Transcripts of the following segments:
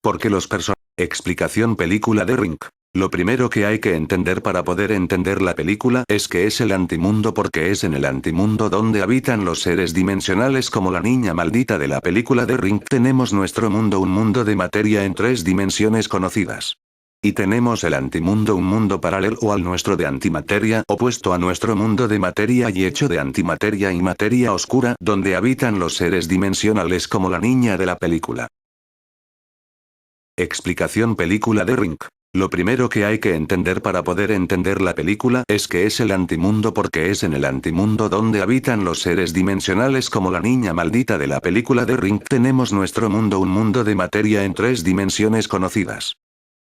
Porque los personajes. Explicación película de Ring. Lo primero que hay que entender para poder entender la película es que es el antimundo porque es en el antimundo donde habitan los seres dimensionales como la niña maldita de la película de Ring. Tenemos nuestro mundo, un mundo de materia en 3 dimensiones conocidas. Y tenemos el antimundo, un mundo paralelo al nuestro de antimateria, opuesto a nuestro mundo de materia y hecho de antimateria y materia oscura, donde habitan los seres dimensionales como la niña de la película. Explicación película de Ring. Lo primero que hay que entender para poder entender la película es que es el antimundo porque es en el antimundo donde habitan los seres dimensionales como la niña maldita de la película de Ring. Tenemos nuestro mundo, un mundo de materia en 3 dimensiones conocidas.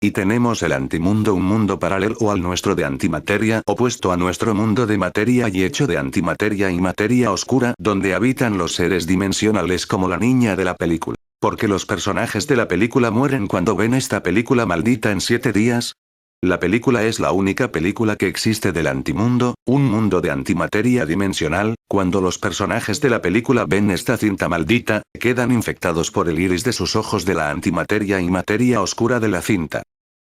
Y tenemos el antimundo, un mundo paralelo al nuestro de antimateria, opuesto a nuestro mundo de materia y hecho de antimateria y materia oscura, donde habitan los seres dimensionales como la niña de la película. Porque los personajes de la película mueren cuando ven esta película maldita en 7 días. La película es la única película que existe del antimundo, un mundo de antimateria dimensional. Cuando los personajes de la película ven esta cinta maldita, quedan infectados por el iris de sus ojos de la antimateria y materia oscura de la cinta.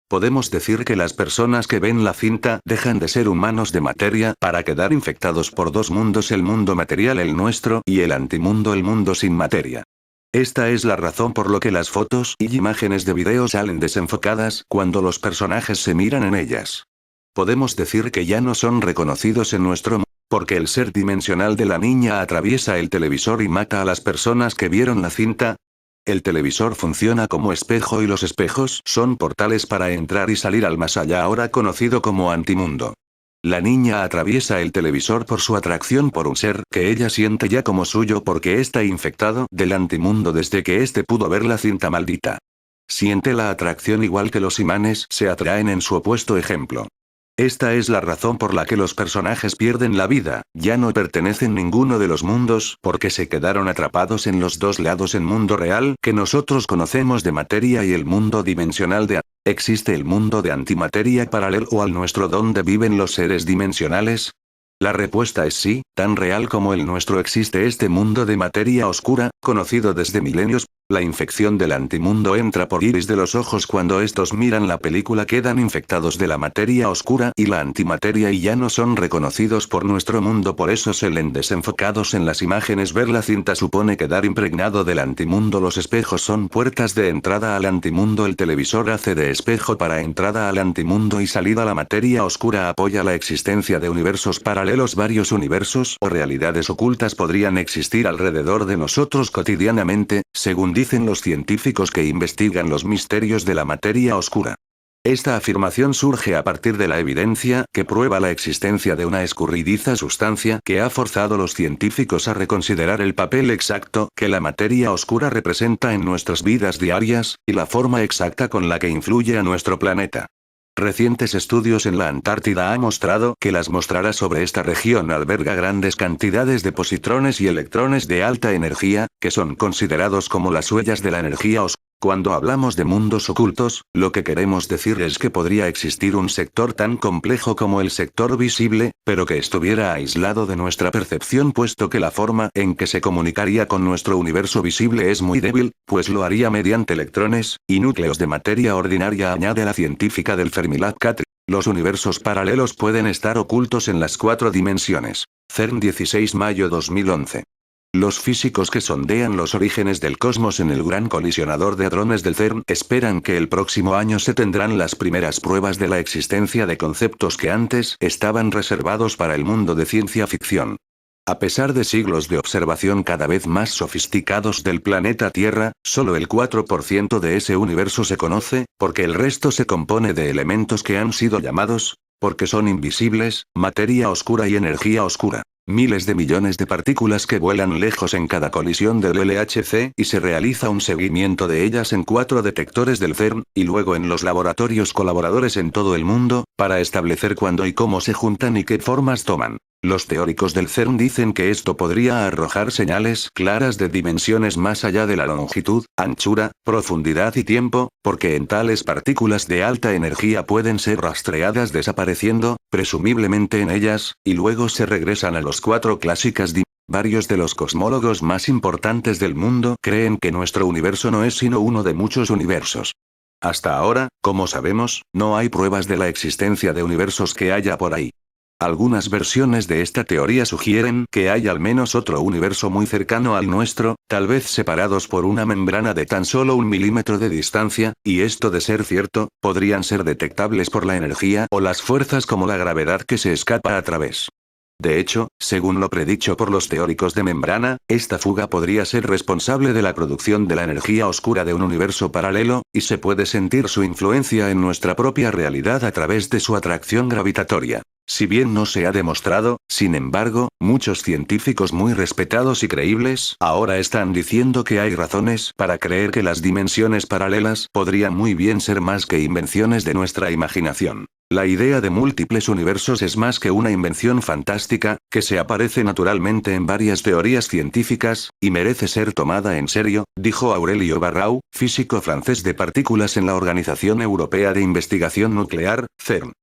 Podemos decir que las personas que ven la cinta dejan de ser humanos de materia para quedar infectados por 2 mundos, el mundo material, el nuestro, y el antimundo, el mundo sin materia. Esta es la razón por lo que las fotos y imágenes de video salen desenfocadas cuando los personajes se miran en ellas. Podemos decir que ya no son reconocidos en nuestro mundo, porque el ser dimensional de la niña atraviesa el televisor y mata a las personas que vieron la cinta. El televisor funciona como espejo y los espejos son portales para entrar y salir al más allá, ahora conocido como antimundo. La niña atraviesa el televisor por su atracción por un ser que ella siente ya como suyo porque está infectado del antimundo desde que éste pudo ver la cinta maldita. Siente la atracción igual que los imanes se atraen en su opuesto ejemplo. Esta es la razón por la que los personajes pierden la vida, ya no pertenecen a ninguno de los mundos porque se quedaron atrapados en los 2 lados, el mundo real que nosotros conocemos de materia y el mundo dimensional de. ¿Existe el mundo de antimateria paralelo al nuestro donde viven los seres dimensionales? La respuesta es sí, tan real como el nuestro existe este mundo de materia oscura, conocido desde milenios. La infección del antimundo entra por iris de los ojos cuando estos miran la película, quedan infectados de la materia oscura y la antimateria y ya no son reconocidos por nuestro mundo, por eso se leen desenfocados en las imágenes. Ver la cinta supone quedar impregnado del antimundo, los espejos son puertas de entrada al antimundo, el televisor hace de espejo para entrada al antimundo y salida, la materia oscura apoya la existencia de universos paralelos, varios universos o realidades ocultas podrían existir alrededor de nosotros cotidianamente, según dicen los científicos que investigan los misterios de la materia oscura. Esta afirmación surge a partir de la evidencia que prueba la existencia de una escurridiza sustancia que ha forzado a los científicos a reconsiderar el papel exacto que la materia oscura representa en nuestras vidas diarias, y la forma exacta con la que influye a nuestro planeta. Recientes estudios en la Antártida han mostrado que las mostraras sobre esta región alberga grandes cantidades de positrones y electrones de alta energía, que son considerados como las huellas de la energía oscura. Cuando hablamos de mundos ocultos, lo que queremos decir es que podría existir un sector tan complejo como el sector visible, pero que estuviera aislado de nuestra percepción, puesto que la forma en que se comunicaría con nuestro universo visible es muy débil, pues lo haría mediante electrones y núcleos de materia ordinaria, añade la científica del Fermilab Catri. Los universos paralelos pueden estar ocultos en las 4 dimensiones. CERN, 16 mayo 2011. Los físicos que sondean los orígenes del cosmos en el Gran Colisionador de Hadrones del CERN esperan que el próximo año se tendrán las primeras pruebas de la existencia de conceptos que antes estaban reservados para el mundo de ciencia ficción. A pesar de siglos de observación cada vez más sofisticados del planeta Tierra, solo el 4% de ese universo se conoce, porque el resto se compone de elementos que han sido llamados, porque son invisibles, materia oscura y energía oscura. Miles de millones de partículas que vuelan lejos en cada colisión del LHC y se realiza un seguimiento de ellas en 4 detectores del CERN, y luego en los laboratorios colaboradores en todo el mundo, para establecer cuándo y cómo se juntan y qué formas toman. Los teóricos del CERN dicen que esto podría arrojar señales claras de dimensiones más allá de la longitud, anchura, profundidad y tiempo, porque en tales partículas de alta energía pueden ser rastreadas desapareciendo, presumiblemente en ellas, y luego se regresan a los 4 clásicas dimensiones. Varios de los cosmólogos más importantes del mundo creen que nuestro universo no es sino uno de muchos universos. Hasta ahora, como sabemos, no hay pruebas de la existencia de universos que haya por ahí. Algunas versiones de esta teoría sugieren que hay al menos otro universo muy cercano al nuestro, tal vez separados por una membrana de tan solo 1 milímetro de distancia, y esto de ser cierto, podrían ser detectables por la energía o las fuerzas como la gravedad que se escapa a través. De hecho, según lo predicho por los teóricos de membrana, esta fuga podría ser responsable de la producción de la energía oscura de un universo paralelo, y se puede sentir su influencia en nuestra propia realidad a través de su atracción gravitatoria. Si bien no se ha demostrado, sin embargo, muchos científicos muy respetados y creíbles ahora están diciendo que hay razones para creer que las dimensiones paralelas podrían muy bien ser más que invenciones de nuestra imaginación. La idea de múltiples universos es más que una invención fantástica, que se aparece naturalmente en varias teorías científicas, y merece ser tomada en serio, dijo Aurelio Barrau, físico francés de partículas en la Organización Europea de Investigación Nuclear, CERN.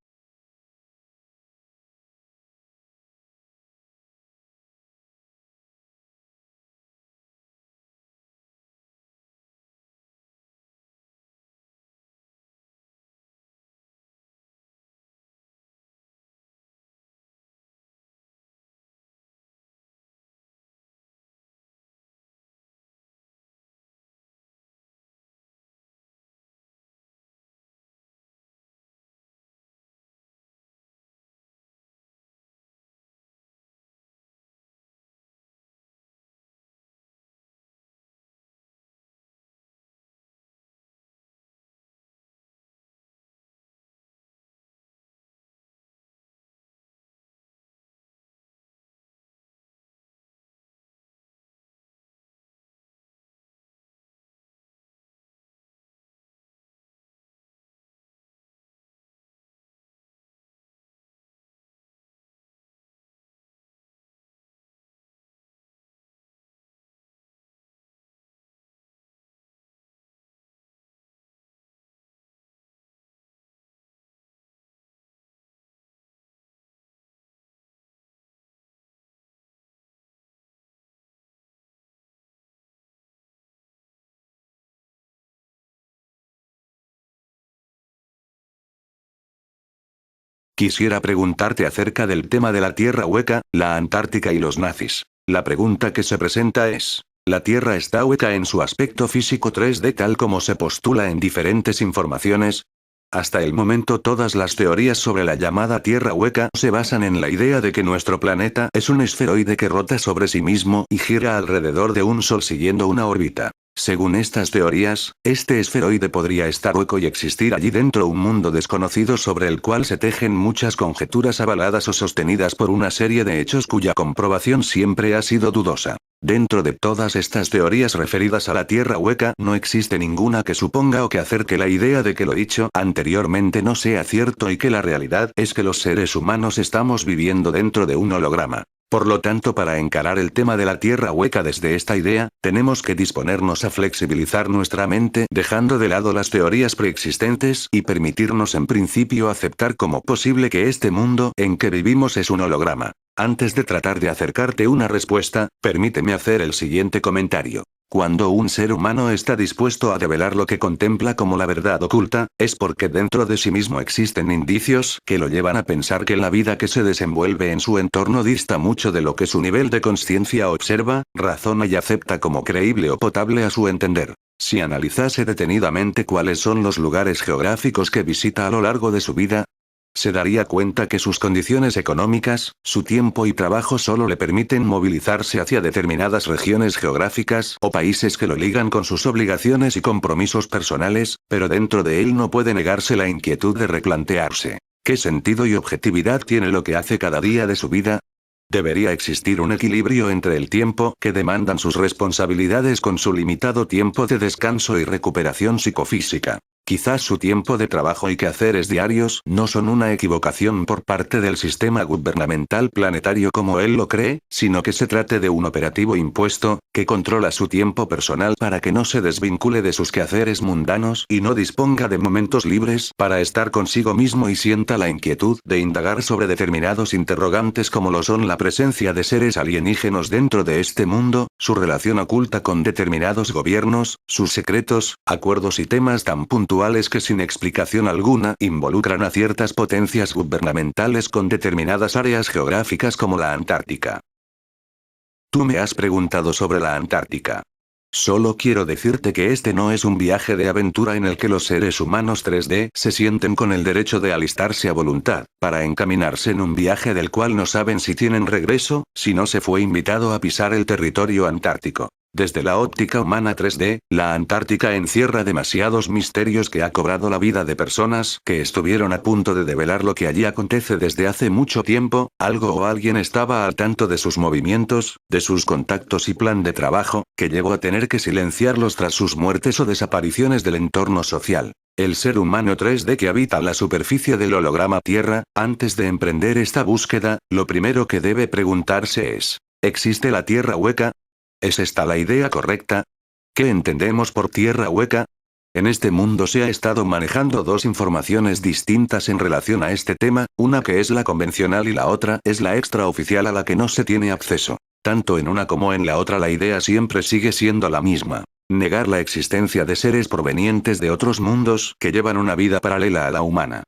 Quisiera preguntarte acerca del tema de la Tierra hueca, la Antártica y los nazis. La pregunta que se presenta es, ¿la Tierra está hueca en su aspecto físico 3D tal como se postula en diferentes informaciones? Hasta el momento todas las teorías sobre la llamada Tierra hueca se basan en la idea de que nuestro planeta es un esferoide que rota sobre sí mismo y gira alrededor de un sol siguiendo una órbita. Según estas teorías, este esferoide podría estar hueco y existir allí dentro un mundo desconocido sobre el cual se tejen muchas conjeturas avaladas o sostenidas por una serie de hechos cuya comprobación siempre ha sido dudosa. Dentro de todas estas teorías referidas a la Tierra hueca no existe ninguna que suponga o que acerque la idea de que lo dicho anteriormente no sea cierto y que la realidad es que los seres humanos estamos viviendo dentro de un holograma. Por lo tanto, para encarar el tema de la Tierra hueca desde esta idea, tenemos que disponernos a flexibilizar nuestra mente dejando de lado las teorías preexistentes y permitirnos en principio aceptar como posible que este mundo en que vivimos es un holograma. Antes de tratar de acercarte una respuesta, permíteme hacer el siguiente comentario. Cuando un ser humano está dispuesto a develar lo que contempla como la verdad oculta, es porque dentro de sí mismo existen indicios que lo llevan a pensar que la vida que se desenvuelve en su entorno dista mucho de lo que su nivel de conciencia observa, razona y acepta como creíble o potable a su entender. Si analizase detenidamente cuáles son los lugares geográficos que visita a lo largo de su vida, se daría cuenta que sus condiciones económicas, su tiempo y trabajo solo le permiten movilizarse hacia determinadas regiones geográficas o países que lo ligan con sus obligaciones y compromisos personales, pero dentro de él no puede negarse la inquietud de replantearse, ¿qué sentido y objetividad tiene lo que hace cada día de su vida? Debería existir un equilibrio entre el tiempo que demandan sus responsabilidades con su limitado tiempo de descanso y recuperación psicofísica. Quizás su tiempo de trabajo y quehaceres diarios no son una equivocación por parte del sistema gubernamental planetario como él lo cree, sino que se trate de un operativo impuesto, que controla su tiempo personal para que no se desvincule de sus quehaceres mundanos y no disponga de momentos libres para estar consigo mismo y sienta la inquietud de indagar sobre determinados interrogantes como lo son la presencia de seres alienígenos dentro de este mundo, su relación oculta con determinados gobiernos, sus secretos, acuerdos y temas tan puntuales rituales que sin explicación alguna involucran a ciertas potencias gubernamentales con determinadas áreas geográficas como la Antártica. Tú me has preguntado sobre la Antártica. Solo quiero decirte que este no es un viaje de aventura en el que los seres humanos 3D se sienten con el derecho de alistarse a voluntad, para encaminarse en un viaje del cual no saben si tienen regreso, si no se fue invitado a pisar el territorio antártico. Desde la óptica humana 3D, la Antártica encierra demasiados misterios que ha cobrado la vida de personas que estuvieron a punto de develar lo que allí acontece desde hace mucho tiempo. Algo o alguien estaba al tanto de sus movimientos, de sus contactos y plan de trabajo, que llevó a tener que silenciarlos tras sus muertes o desapariciones del entorno social. El ser humano 3D que habita la superficie del holograma Tierra, antes de emprender esta búsqueda, lo primero que debe preguntarse es: ¿existe la Tierra hueca? ¿Es esta la idea correcta? ¿Qué entendemos por tierra hueca? En este mundo se ha estado manejando dos informaciones distintas en relación a este tema, una que es la convencional y la otra es la extraoficial a la que no se tiene acceso. Tanto en una como en la otra la idea siempre sigue siendo la misma: negar la existencia de seres provenientes de otros mundos que llevan una vida paralela a la humana.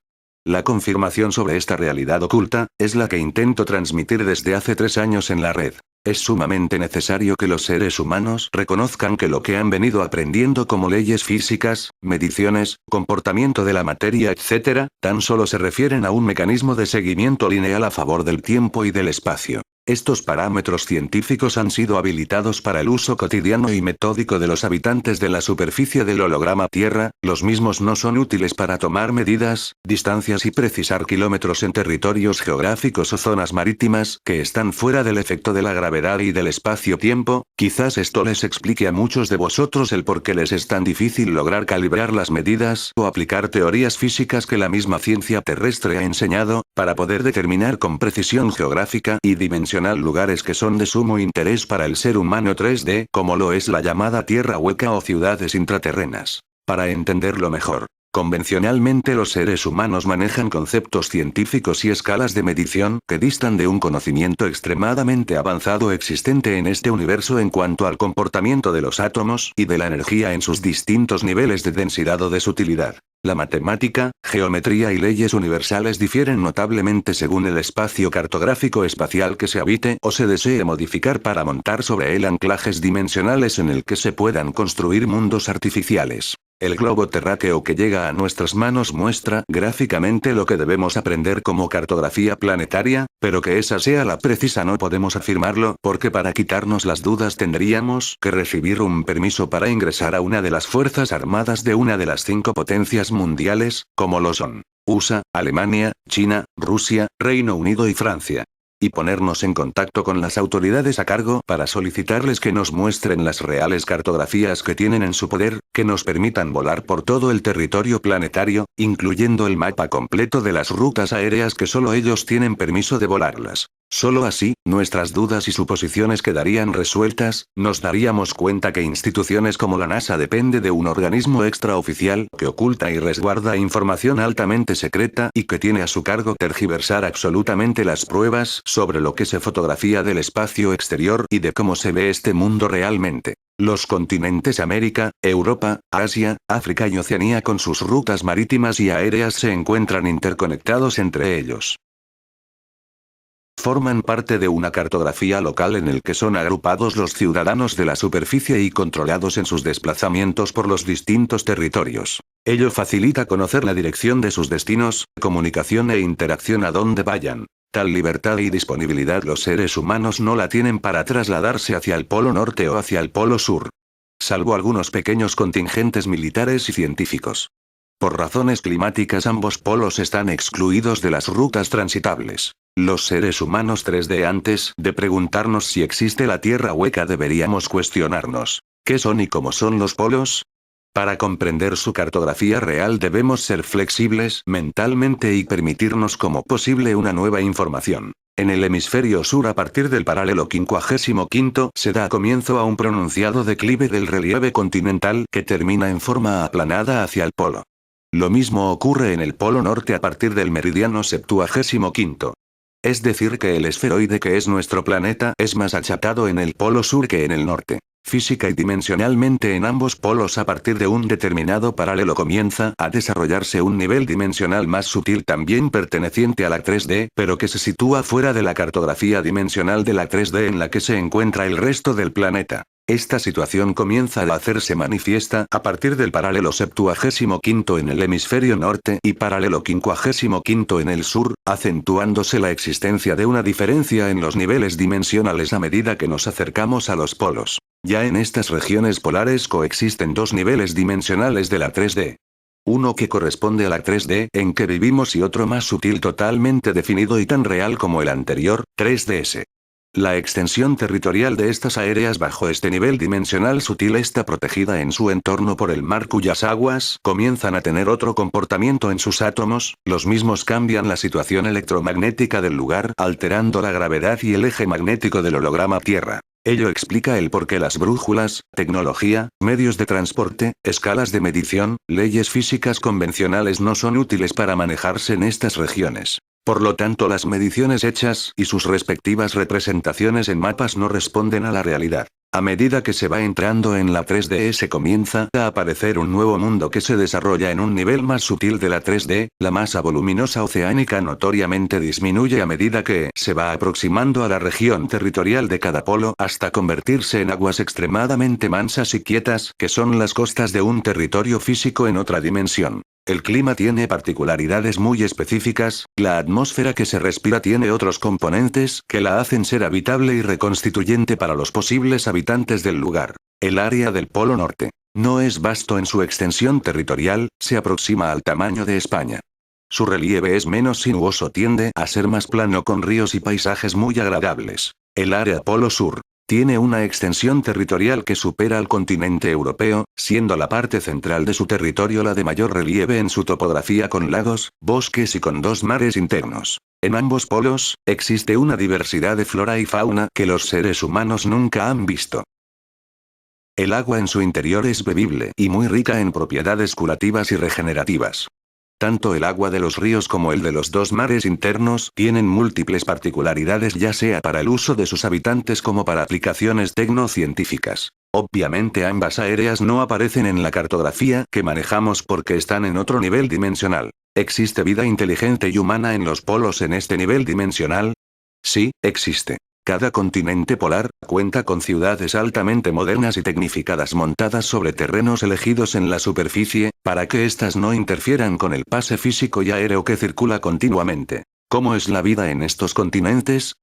La confirmación sobre esta realidad oculta es la que intento transmitir desde hace 3 años en la red. Es sumamente necesario que los seres humanos reconozcan que lo que han venido aprendiendo como leyes físicas, mediciones, comportamiento de la materia, etc., tan solo se refieren a un mecanismo de seguimiento lineal a favor del tiempo y del espacio. Estos parámetros científicos han sido habilitados para el uso cotidiano y metódico de los habitantes de la superficie del holograma Tierra. Los mismos no son útiles para tomar medidas, distancias y precisar kilómetros en territorios geográficos o zonas marítimas que están fuera del efecto de la gravedad y del espacio-tiempo. Quizás esto les explique a muchos de vosotros el por qué les es tan difícil lograr calibrar las medidas o aplicar teorías físicas que la misma ciencia terrestre ha enseñado, para poder determinar con precisión geográfica y dimensional lugares que son de sumo interés para el ser humano 3D, como lo es la llamada Tierra hueca o ciudades intraterrenas. Para entenderlo mejor, convencionalmente los seres humanos manejan conceptos científicos y escalas de medición que distan de un conocimiento extremadamente avanzado existente en este universo en cuanto al comportamiento de los átomos y de la energía en sus distintos niveles de densidad o de sutilidad. La matemática, geometría y leyes universales difieren notablemente según el espacio cartográfico espacial que se habite o se desee modificar para montar sobre él anclajes dimensionales en el que se puedan construir mundos artificiales. El globo terráqueo que llega a nuestras manos muestra gráficamente lo que debemos aprender como cartografía planetaria, pero que esa sea la precisa no podemos afirmarlo porque para quitarnos las dudas tendríamos que recibir un permiso para ingresar a una de las fuerzas armadas de una de las 5 potencias mundiales, como lo son USA, Alemania, China, Rusia, Reino Unido y Francia. Y ponernos en contacto con las autoridades a cargo para solicitarles que nos muestren las reales cartografías que tienen en su poder, que nos permitan volar por todo el territorio planetario, incluyendo el mapa completo de las rutas aéreas que solo ellos tienen permiso de volarlas. Solo así, nuestras dudas y suposiciones quedarían resueltas, nos daríamos cuenta que instituciones como la NASA depende de un organismo extraoficial que oculta y resguarda información altamente secreta y que tiene a su cargo tergiversar absolutamente las pruebas sobre lo que se fotografía del espacio exterior y de cómo se ve este mundo realmente. Los continentes América, Europa, Asia, África y Oceanía con sus rutas marítimas y aéreas se encuentran interconectados entre ellos. Forman parte de una cartografía local en el que son agrupados los ciudadanos de la superficie y controlados en sus desplazamientos por los distintos territorios. Ello facilita conocer la dirección de sus destinos, comunicación e interacción a donde vayan. Tal libertad y disponibilidad los seres humanos no la tienen para trasladarse hacia el polo norte o hacia el polo sur. Salvo algunos pequeños contingentes militares y científicos. Por razones climáticas ambos polos están excluidos de las rutas transitables. Los seres humanos 3D antes de preguntarnos si existe la Tierra hueca deberíamos cuestionarnos, ¿qué son y cómo son los polos? Para comprender su cartografía real debemos ser flexibles mentalmente y permitirnos como posible una nueva información. En el hemisferio sur a partir del paralelo 55 se da comienzo a un pronunciado declive del relieve continental que termina en forma aplanada hacia el polo. Lo mismo ocurre en el polo norte a partir del meridiano 75. Es decir que el esferoide que es nuestro planeta es más achatado en el polo sur que en el norte. física y dimensionalmente en ambos polos a partir de un determinado paralelo comienza a desarrollarse un nivel dimensional más sutil también perteneciente a la 3D, pero que se sitúa fuera de la cartografía dimensional de la 3D en la que se encuentra el resto del planeta. Esta situación comienza a hacerse manifiesta a partir del paralelo 75 en el hemisferio norte y paralelo 55 en el sur, acentuándose la existencia de una diferencia en los niveles dimensionales a medida que nos acercamos a los polos. Ya en estas regiones polares coexisten dos niveles dimensionales de la 3D. Uno que corresponde a la 3D en que vivimos y otro más sutil totalmente definido y tan real como el anterior, 3DS. La extensión territorial de estas áreas bajo este nivel dimensional sutil está protegida en su entorno por el mar cuyas aguas comienzan a tener otro comportamiento en sus átomos, los mismos cambian la situación electromagnética del lugar alterando la gravedad y el eje magnético del holograma Tierra. Ello explica el por qué las brújulas, tecnología, medios de transporte, escalas de medición, leyes físicas convencionales no son útiles para manejarse en estas regiones. Por lo tanto, las mediciones hechas y sus respectivas representaciones en mapas no responden a la realidad. A medida que se va entrando en la 3D comienza a aparecer un nuevo mundo que se desarrolla en un nivel más sutil de la 3D, la masa voluminosa oceánica notoriamente disminuye a medida que se va aproximando a la región territorial de cada polo hasta convertirse en aguas extremadamente mansas y quietas que son las costas de un territorio físico en otra dimensión. El clima tiene particularidades muy específicas, la atmósfera que se respira tiene otros componentes que la hacen ser habitable y reconstituyente para los posibles habitantes del lugar. El área del Polo Norte no es vasto en su extensión territorial, se aproxima al tamaño de España. Su relieve es menos sinuoso, tiende a ser más plano con ríos y paisajes muy agradables. El área Polo Sur tiene una extensión territorial que supera al continente europeo, siendo la parte central de su territorio la de mayor relieve en su topografía con lagos, bosques y con dos mares internos. En ambos polos, existe una diversidad de flora y fauna que los seres humanos nunca han visto. El agua en su interior es bebible y muy rica en propiedades curativas y regenerativas. Tanto el agua de los ríos como el de los dos mares internos tienen múltiples particularidades ya sea para el uso de sus habitantes como para aplicaciones tecnocientíficas. Obviamente ambas áreas no aparecen en la cartografía que manejamos porque están en otro nivel dimensional. ¿Existe vida inteligente y humana en los polos en este nivel dimensional? Sí, existe. Cada continente polar cuenta con ciudades altamente modernas y tecnificadas montadas sobre terrenos elegidos en la superficie, para que éstas no interfieran con el pase físico y aéreo que circula continuamente. ¿Cómo es la vida en estos continentes?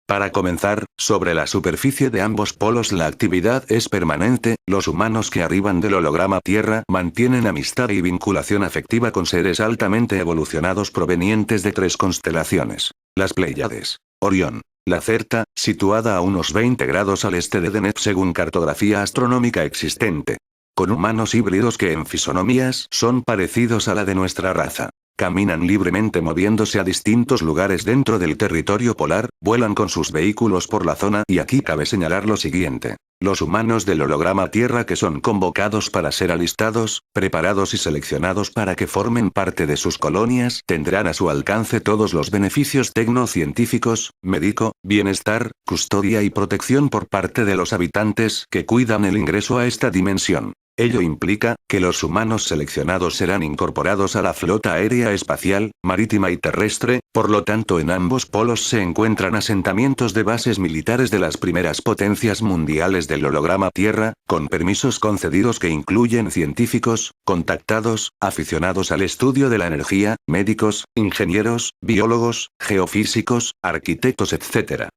Para comenzar, sobre la superficie de ambos polos la actividad es permanente, los humanos que arriban del holograma Tierra mantienen amistad y vinculación afectiva con seres altamente evolucionados provenientes de tres constelaciones: las Pléyades, Orión, Lacerta, situada a unos 20 grados al este de Deneb según cartografía astronómica existente. Con humanos híbridos que en fisonomías son parecidos a la de nuestra raza. Caminan libremente moviéndose a distintos lugares dentro del territorio polar, vuelan con sus vehículos por la zona y aquí cabe señalar lo siguiente. Los humanos del holograma Tierra que son convocados para ser alistados, preparados y seleccionados para que formen parte de sus colonias tendrán a su alcance todos los beneficios tecnocientíficos, médico, bienestar, custodia y protección por parte de los habitantes que cuidan el ingreso a esta dimensión. Ello implica que los humanos seleccionados serán incorporados a la flota aérea espacial, marítima y terrestre, por lo tanto en ambos polos se encuentran asentamientos de bases militares de las primeras potencias mundiales del holograma Tierra, con permisos concedidos que incluyen científicos, contactados, aficionados al estudio de la energía, médicos, ingenieros, biólogos, geofísicos, arquitectos etc.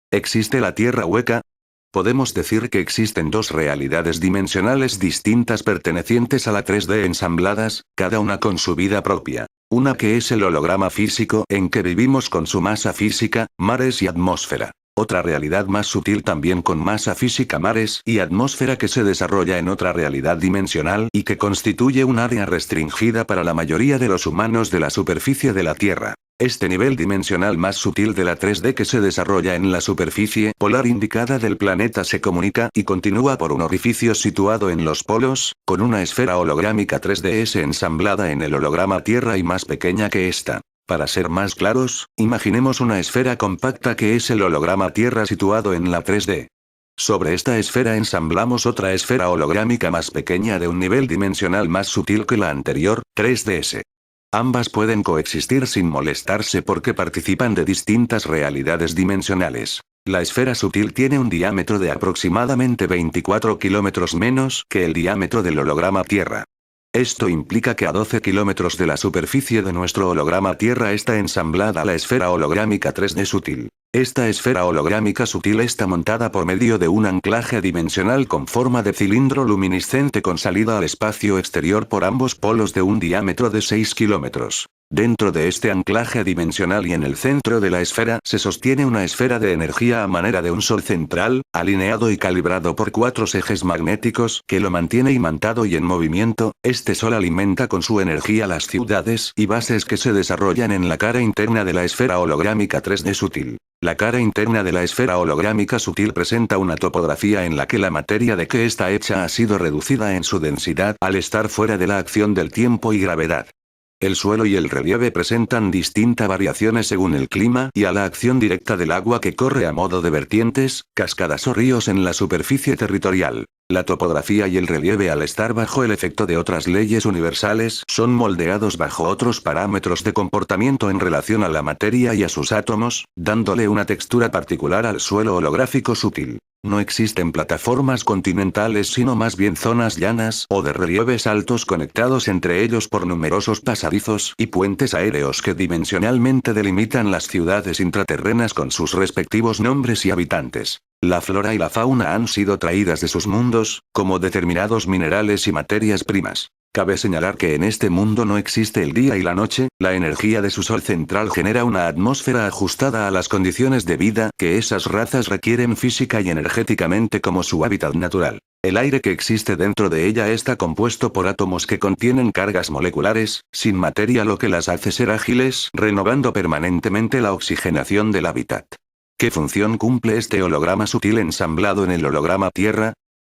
¿Existe la Tierra hueca? Podemos decir que existen dos realidades dimensionales distintas pertenecientes a la 3D ensambladas, cada una con su vida propia. Una que es el holograma físico en que vivimos con su masa física, mares y atmósfera. Otra realidad más sutil también con masa física, mares y atmósfera que se desarrolla en otra realidad dimensional y que constituye un área restringida para la mayoría de los humanos de la superficie de la Tierra. Este nivel dimensional más sutil de la 3D que se desarrolla en la superficie polar indicada del planeta se comunica y continúa por un orificio situado en los polos, con una esfera holográmica 3DS ensamblada en el holograma Tierra y más pequeña que esta. Para ser más claros, imaginemos una esfera compacta que es el holograma Tierra situado en la 3D. Sobre esta esfera ensamblamos otra esfera holográmica más pequeña de un nivel dimensional más sutil que la anterior, 3DS. Ambas pueden coexistir sin molestarse porque participan de distintas realidades dimensionales. La esfera sutil tiene un diámetro de aproximadamente 24 kilómetros menos que el diámetro del holograma Tierra. Esto implica que a 12 kilómetros de la superficie de nuestro holograma Tierra está ensamblada la esfera holográmica 3D sutil. Esta esfera holográmica sutil está montada por medio de un anclaje dimensional con forma de cilindro luminiscente con salida al espacio exterior por ambos polos de un diámetro de 6 kilómetros. Dentro de este anclaje dimensional y en el centro de la esfera se sostiene una esfera de energía a manera de un sol central, alineado y calibrado por 4 ejes magnéticos que lo mantiene imantado y en movimiento. Este sol alimenta con su energía las ciudades y bases que se desarrollan en la cara interna de la esfera holográmica 3D sutil. La cara interna de la esfera holográmica sutil presenta una topografía en la que la materia de que está hecha ha sido reducida en su densidad al estar fuera de la acción del tiempo y gravedad. El suelo y el relieve presentan distintas variaciones según el clima y a la acción directa del agua que corre a modo de vertientes, cascadas o ríos en la superficie territorial. La topografía y el relieve al estar bajo el efecto de otras leyes universales son moldeados bajo otros parámetros de comportamiento en relación a la materia y a sus átomos, dándole una textura particular al suelo holográfico sutil. No existen plataformas continentales sino más bien zonas llanas o de relieves altos conectados entre ellos por numerosos pasadizos y puentes aéreos que dimensionalmente delimitan las ciudades intraterrenas con sus respectivos nombres y habitantes. La flora y la fauna han sido traídas de sus mundos, como determinados minerales y materias primas. Cabe señalar que en este mundo no existe el día y la noche, la energía de su sol central genera una atmósfera ajustada a las condiciones de vida que esas razas requieren física y energéticamente como su hábitat natural. El aire que existe dentro de ella está compuesto por átomos que contienen cargas moleculares, sin materia lo que las hace ser ágiles, renovando permanentemente la oxigenación del hábitat. ¿Qué función cumple este holograma sutil ensamblado en el holograma Tierra?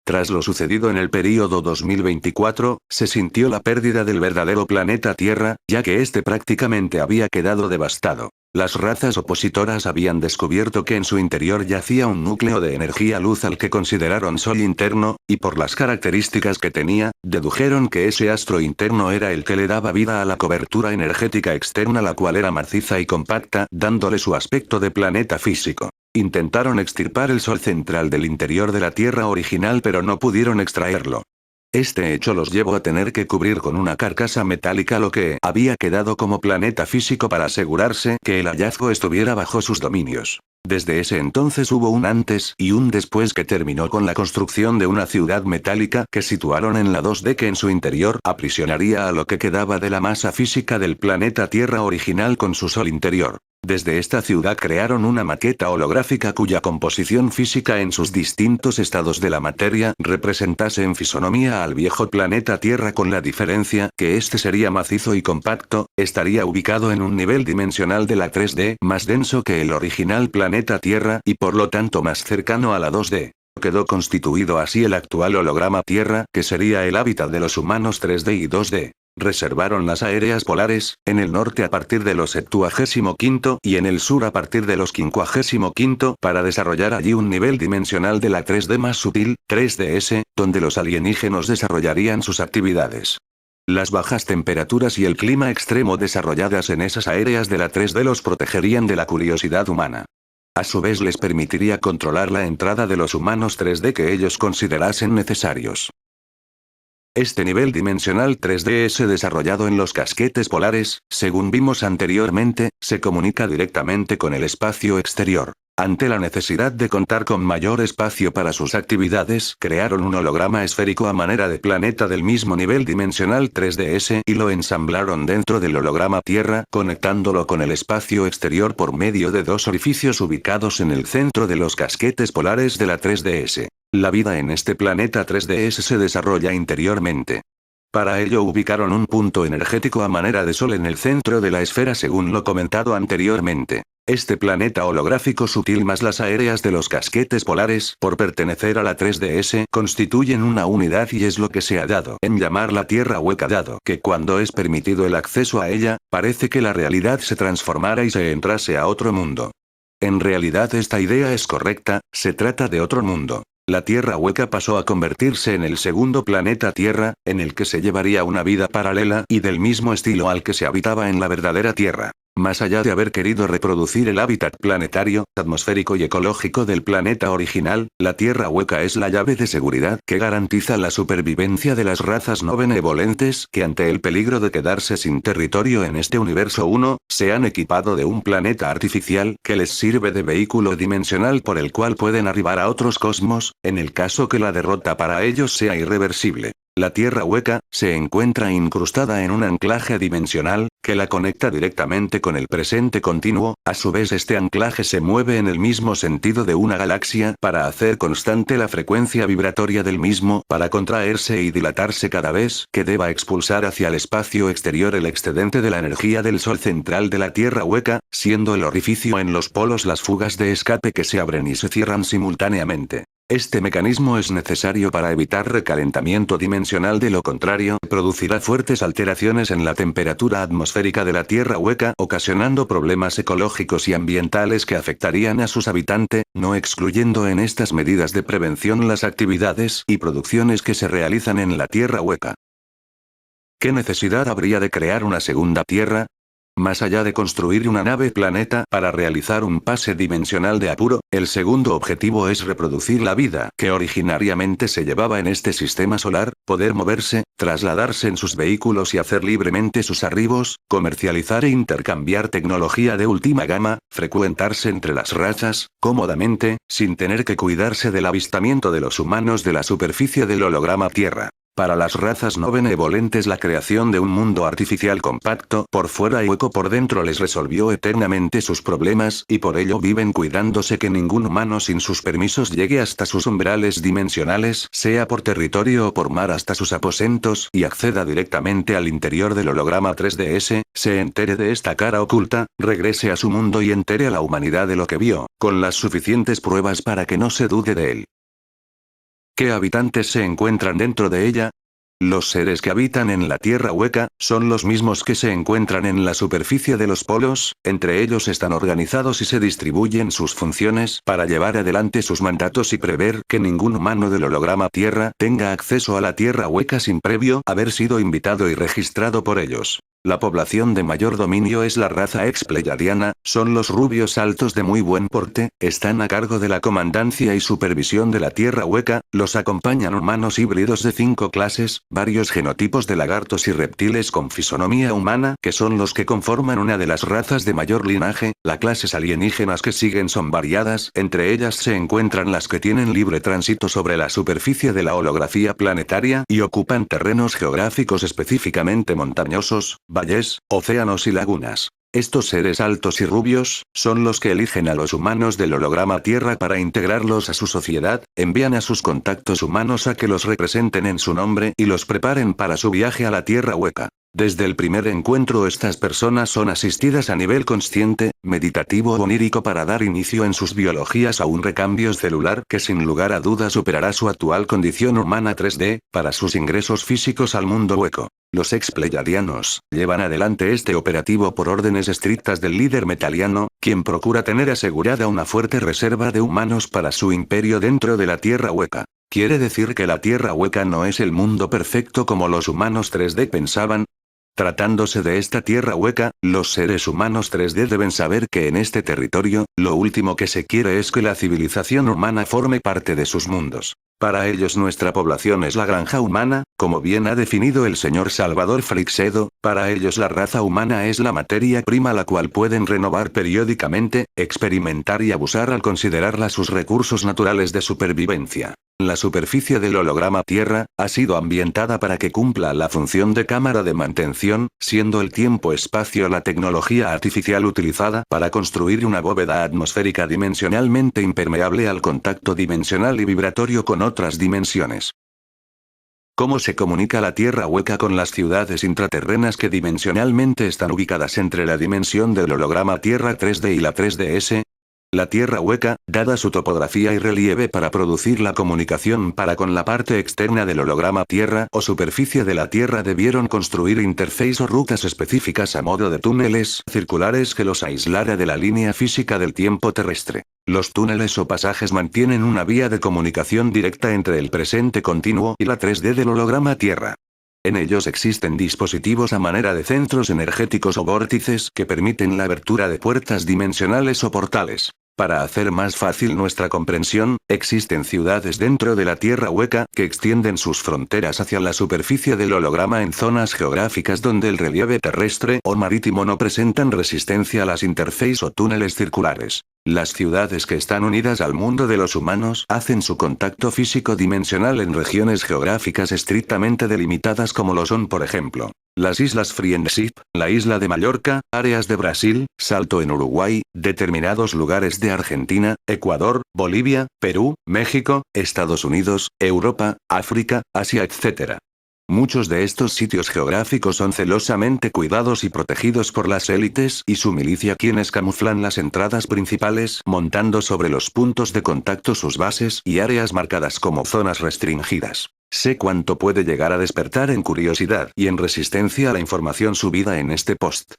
Tras lo sucedido en el período 2024, se sintió la pérdida del verdadero planeta Tierra, ya que este prácticamente había quedado devastado. Las razas opositoras habían descubierto que en su interior yacía un núcleo de energía luz al que consideraron sol interno, y por las características que tenía, dedujeron que ese astro interno era el que le daba vida a la cobertura energética externa, la cual era maciza y compacta, dándole su aspecto de planeta físico. Intentaron extirpar el sol central del interior de la Tierra original pero no pudieron extraerlo. Este hecho los llevó a tener que cubrir con una carcasa metálica lo que había quedado como planeta físico para asegurarse que el hallazgo estuviera bajo sus dominios. Desde ese entonces hubo un antes y un después que terminó con la construcción de una ciudad metálica que situaron en la 2D que en su interior aprisionaría a lo que quedaba de la masa física del planeta Tierra original con su sol interior. Desde esta ciudad crearon una maqueta holográfica cuya composición física en sus distintos estados de la materia representase en fisonomía al viejo planeta Tierra, con la diferencia que este sería macizo y compacto, estaría ubicado en un nivel dimensional de la 3D más denso que el original planeta Tierra y por lo tanto más cercano a la 2D. Quedó constituido así el actual holograma Tierra, que sería el hábitat de los humanos 3D y 2D. Reservaron las áreas polares, en el norte a partir de los 75 y en el sur a partir de los 55, para desarrollar allí un nivel dimensional de la 3D más sutil, 3DS, donde los alienígenas desarrollarían sus actividades. Las bajas temperaturas y el clima extremo desarrolladas en esas áreas de la 3D los protegerían de la curiosidad humana. A su vez les permitiría controlar la entrada de los humanos 3D que ellos considerasen necesarios. Este nivel dimensional 3DS desarrollado en los casquetes polares, según vimos anteriormente, se comunica directamente con el espacio exterior. Ante la necesidad de contar con mayor espacio para sus actividades, crearon un holograma esférico a manera de planeta del mismo nivel dimensional 3DS y lo ensamblaron dentro del holograma Tierra, conectándolo con el espacio exterior por medio de dos orificios ubicados en el centro de los casquetes polares de la 3DS. La vida en este planeta 3DS se desarrolla interiormente. Para ello ubicaron un punto energético a manera de sol en el centro de la esfera según lo comentado anteriormente. Este planeta holográfico sutil más las áreas de los casquetes polares, por pertenecer a la 3DS, constituyen una unidad y es lo que se ha dado en llamar la Tierra hueca, dado que cuando es permitido el acceso a ella, parece que la realidad se transformara y se entrase a otro mundo. En realidad esta idea es correcta, se trata de otro mundo. La Tierra hueca pasó a convertirse en el segundo planeta Tierra, en el que se llevaría una vida paralela y del mismo estilo al que se habitaba en la verdadera Tierra. Más allá de haber querido reproducir el hábitat planetario, atmosférico y ecológico del planeta original, la Tierra hueca es la llave de seguridad que garantiza la supervivencia de las razas no benevolentes que ante el peligro de quedarse sin territorio en este universo 1, se han equipado de un planeta artificial que les sirve de vehículo dimensional por el cual pueden arribar a otros cosmos, en el caso que la derrota para ellos sea irreversible. La Tierra hueca se encuentra incrustada en un anclaje dimensional, que la conecta directamente con el presente continuo, a su vez este anclaje se mueve en el mismo sentido de una galaxia para hacer constante la frecuencia vibratoria del mismo para contraerse y dilatarse cada vez que deba expulsar hacia el espacio exterior el excedente de la energía del Sol central de la Tierra hueca, siendo el orificio en los polos las fugas de escape que se abren y se cierran simultáneamente. Este mecanismo es necesario para evitar recalentamiento dimensional, de lo contrario, producirá fuertes alteraciones en la temperatura atmosférica de la Tierra hueca, ocasionando problemas ecológicos y ambientales que afectarían a sus habitantes, no excluyendo en estas medidas de prevención las actividades y producciones que se realizan en la Tierra hueca. ¿Qué necesidad habría de crear una segunda Tierra? Más allá de construir una nave planeta para realizar un pase dimensional de apuro, el segundo objetivo es reproducir la vida que originariamente se llevaba en este sistema solar, poder moverse, trasladarse en sus vehículos y hacer libremente sus arribos, comercializar e intercambiar tecnología de última gama, frecuentarse entre las razas, cómodamente, sin tener que cuidarse del avistamiento de los humanos de la superficie del holograma Tierra. Para las razas no benevolentes la creación de un mundo artificial compacto por fuera y hueco por dentro les resolvió eternamente sus problemas y por ello viven cuidándose que ningún humano sin sus permisos llegue hasta sus umbrales dimensionales, sea por territorio o por mar hasta sus aposentos y acceda directamente al interior del holograma 3DS, se entere de esta cara oculta, regrese a su mundo y entere a la humanidad de lo que vio, con las suficientes pruebas para que no se dude de él. ¿Qué habitantes se encuentran dentro de ella? Los seres que habitan en la Tierra hueca, son los mismos que se encuentran en la superficie de los polos, entre ellos están organizados y se distribuyen sus funciones para llevar adelante sus mandatos y prever que ningún humano del holograma Tierra tenga acceso a la Tierra hueca sin previo haber sido invitado y registrado por ellos. La población de mayor dominio es la raza ex-pleyadiana, son los rubios altos de muy buen porte, están a cargo de la comandancia y supervisión de la Tierra hueca, los acompañan humanos híbridos de 5 clases, varios genotipos de lagartos y reptiles con fisonomía humana, que son los que conforman una de las razas de mayor linaje, las clases alienígenas que siguen son variadas, entre ellas se encuentran las que tienen libre tránsito sobre la superficie de la holografía planetaria y ocupan terrenos geográficos específicamente montañosos, valles, océanos y lagunas. Estos seres altos y rubios, son los que eligen a los humanos del holograma Tierra para integrarlos a su sociedad, envían a sus contactos humanos a que los representen en su nombre y los preparen para su viaje a la Tierra hueca. Desde el primer encuentro estas personas son asistidas a nivel consciente, meditativo o onírico para dar inicio en sus biologías a un recambio celular que sin lugar a dudas superará su actual condición humana 3D, para sus ingresos físicos al mundo hueco. Los ex-pleyadianos llevan adelante este operativo por órdenes estrictas del líder metaliano, quien procura tener asegurada una fuerte reserva de humanos para su imperio dentro de la Tierra hueca. ¿Quiere decir que la Tierra hueca no es el mundo perfecto como los humanos 3D pensaban? Tratándose de esta Tierra hueca, los seres humanos 3D deben saber que en este territorio, lo último que se quiere es que la civilización humana forme parte de sus mundos. Para ellos nuestra población es la granja humana, como bien ha definido el señor Salvador Freixedo, para ellos la raza humana es la materia prima la cual pueden renovar periódicamente, experimentar y abusar al considerarla sus recursos naturales de supervivencia. La superficie del holograma Tierra ha sido ambientada para que cumpla la función de cámara de mantención, siendo el tiempo-espacio la tecnología artificial utilizada para construir una bóveda atmosférica dimensionalmente impermeable al contacto dimensional y vibratorio con otras dimensiones. ¿Cómo se comunica la Tierra hueca con las ciudades intraterrenas que dimensionalmente están ubicadas entre la dimensión del holograma Tierra 3D y la 3DS? La Tierra hueca, dada su topografía y relieve para producir la comunicación para con la parte externa del holograma Tierra o superficie de la Tierra, debieron construir interface o rutas específicas a modo de túneles circulares que los aislara de la línea física del tiempo terrestre. Los túneles o pasajes mantienen una vía de comunicación directa entre el presente continuo y la 3D del holograma Tierra. En ellos existen dispositivos a manera de centros energéticos o vórtices que permiten la abertura de puertas dimensionales o portales. Para hacer más fácil nuestra comprensión, existen ciudades dentro de la Tierra hueca que extienden sus fronteras hacia la superficie del holograma en zonas geográficas donde el relieve terrestre o marítimo no presentan resistencia a las interfaces o túneles circulares. Las ciudades que están unidas al mundo de los humanos hacen su contacto físico dimensional en regiones geográficas estrictamente delimitadas, como lo son, por ejemplo, las Islas Friendship, la isla de Mallorca, áreas de Brasil, Salto en Uruguay, determinados lugares de Argentina, Ecuador, Bolivia, Perú, México, Estados Unidos, Europa, África, Asia, etc. Muchos de estos sitios geográficos son celosamente cuidados y protegidos por las élites y su milicia, quienes camuflan las entradas principales montando sobre los puntos de contacto sus bases y áreas marcadas como zonas restringidas. Sé cuánto puede llegar a despertar en curiosidad y en resistencia a la información subida en este post.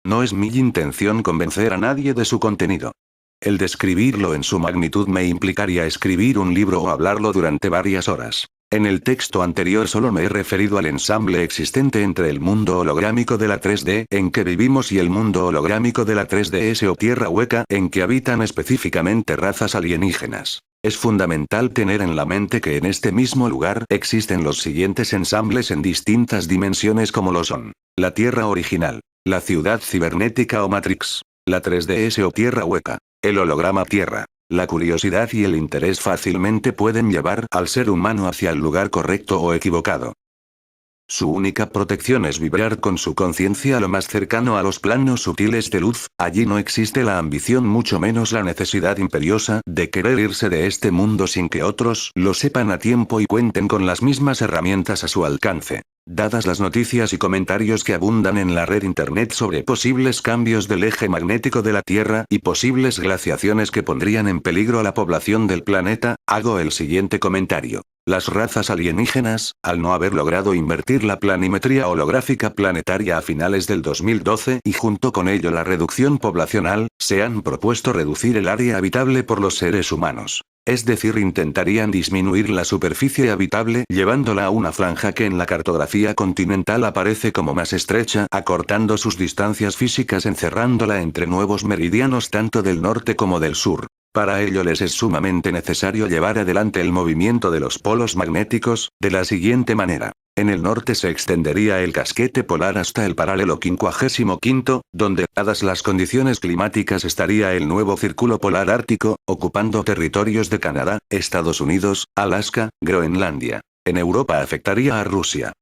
No es mi intención convencer a nadie de su contenido. El describirlo en su magnitud me implicaría escribir un libro o hablarlo durante varias horas. En el texto anterior solo me he referido al ensamble existente entre el mundo holográmico de la 3D en que vivimos y el mundo holográmico de la 3DS o Tierra hueca en que habitan específicamente razas alienígenas. Es fundamental tener en la mente que en este mismo lugar existen los siguientes ensambles en distintas dimensiones, como lo son: la Tierra original, la ciudad cibernética o Matrix, la 3DS o Tierra hueca, el holograma Tierra. La curiosidad y el interés fácilmente pueden llevar al ser humano hacia el lugar correcto o equivocado. Su única protección es vibrar con su conciencia lo más cercano a los planos sutiles de luz. Allí no existe la ambición, mucho menos la necesidad imperiosa de querer irse de este mundo sin que otros lo sepan a tiempo y cuenten con las mismas herramientas a su alcance. Dadas las noticias y comentarios que abundan en la red internet sobre posibles cambios del eje magnético de la Tierra y posibles glaciaciones que pondrían en peligro a la población del planeta, hago el siguiente comentario. Las razas alienígenas, al no haber logrado invertir la planimetría holográfica planetaria a finales del 2012 y junto con ello la reducción poblacional, se han propuesto reducir el área habitable por los seres humanos. Es decir, intentarían disminuir la superficie habitable llevándola a una franja que en la cartografía continental aparece como más estrecha, acortando sus distancias físicas, encerrándola entre nuevos meridianos tanto del norte como del sur. Para ello les es sumamente necesario llevar adelante el movimiento de los polos magnéticos, de la siguiente manera. En el norte se extendería el casquete polar hasta el paralelo 55, donde, dadas las condiciones climáticas, estaría el nuevo círculo polar ártico, ocupando territorios de Canadá, Estados Unidos, Alaska, Groenlandia. En Europa afectaría a Rusia,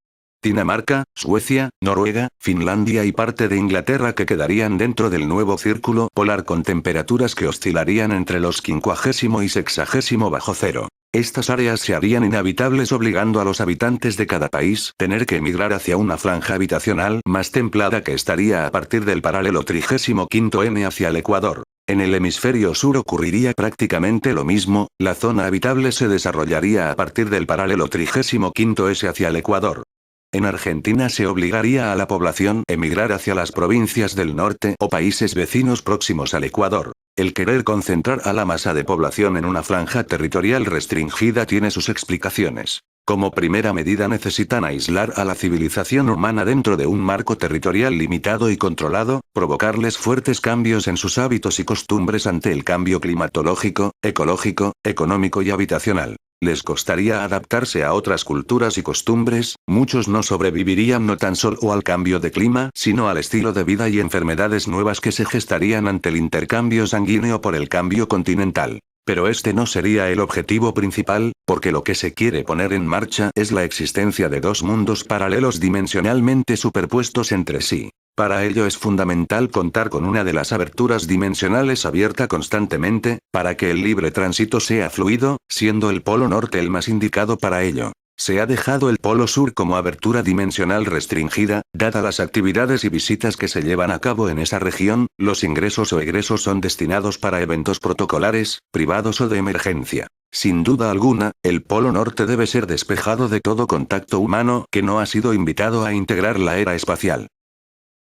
Dinamarca, Suecia, Noruega, Finlandia y parte de Inglaterra, que quedarían dentro del nuevo círculo polar con temperaturas que oscilarían entre los 50 y 60 bajo cero. Estas áreas se harían inhabitables, obligando a los habitantes de cada país tener que emigrar hacia una franja habitacional más templada que estaría a partir del paralelo 35 N hacia el Ecuador. En el hemisferio sur ocurriría prácticamente lo mismo, la zona habitable se desarrollaría a partir del paralelo 35 S hacia el Ecuador. En Argentina se obligaría a la población a emigrar hacia las provincias del norte o países vecinos próximos al Ecuador. El querer concentrar a la masa de población en una franja territorial restringida tiene sus explicaciones. Como primera medida necesitan aislar a la civilización humana dentro de un marco territorial limitado y controlado, provocarles fuertes cambios en sus hábitos y costumbres ante el cambio climatológico, ecológico, económico y habitacional. Les costaría adaptarse a otras culturas y costumbres, muchos no sobrevivirían no tan solo al cambio de clima, sino al estilo de vida y enfermedades nuevas que se gestarían ante el intercambio sanguíneo por el cambio continental. Pero este no sería el objetivo principal, porque lo que se quiere poner en marcha es la existencia de dos mundos paralelos dimensionalmente superpuestos entre sí. Para ello es fundamental contar con una de las aberturas dimensionales abierta constantemente, para que el libre tránsito sea fluido, siendo el polo norte el más indicado para ello. Se ha dejado el Polo Sur como abertura dimensional restringida, dada las actividades y visitas que se llevan a cabo en esa región, los ingresos o egresos son destinados para eventos protocolares, privados o de emergencia. Sin duda alguna, el Polo Norte debe ser despejado de todo contacto humano que no ha sido invitado a integrar la era espacial.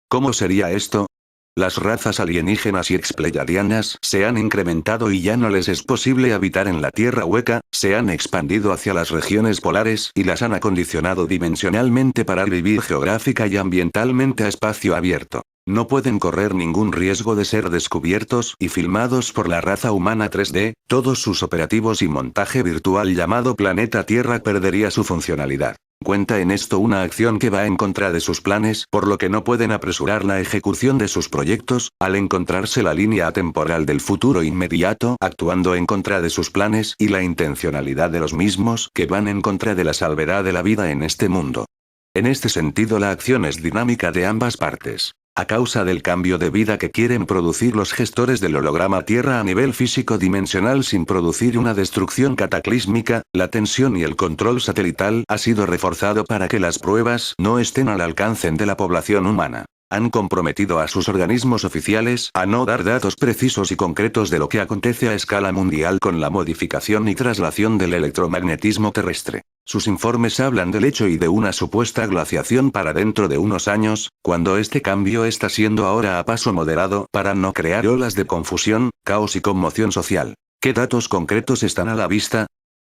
¿Cómo sería esto? Las razas alienígenas y expleyadianas se han incrementado y ya no les es posible habitar en la Tierra hueca, se han expandido hacia las regiones polares y las han acondicionado dimensionalmente para vivir geográfica y ambientalmente a espacio abierto. No pueden correr ningún riesgo de ser descubiertos y filmados por la raza humana 3D, todos sus operativos y montaje virtual llamado Planeta Tierra perdería su funcionalidad. Cuenta en esto una acción que va en contra de sus planes, por lo que no pueden apresurar la ejecución de sus proyectos, al encontrarse la línea atemporal del futuro inmediato actuando en contra de sus planes y la intencionalidad de los mismos que van en contra de la salvedad de la vida en este mundo. En este sentido la acción es dinámica de ambas partes. A causa del cambio de vida que quieren producir los gestores del holograma Tierra a nivel físico dimensional sin producir una destrucción cataclísmica, la tensión y el control satelital ha sido reforzado para que las pruebas no estén al alcance de la población humana. Han comprometido a sus organismos oficiales a no dar datos precisos y concretos de lo que acontece a escala mundial con la modificación y traslación del electromagnetismo terrestre. Sus informes hablan del hecho y de una supuesta glaciación para dentro de unos años, cuando este cambio está siendo ahora a paso moderado para no crear olas de confusión, caos y conmoción social. ¿Qué datos concretos están a la vista?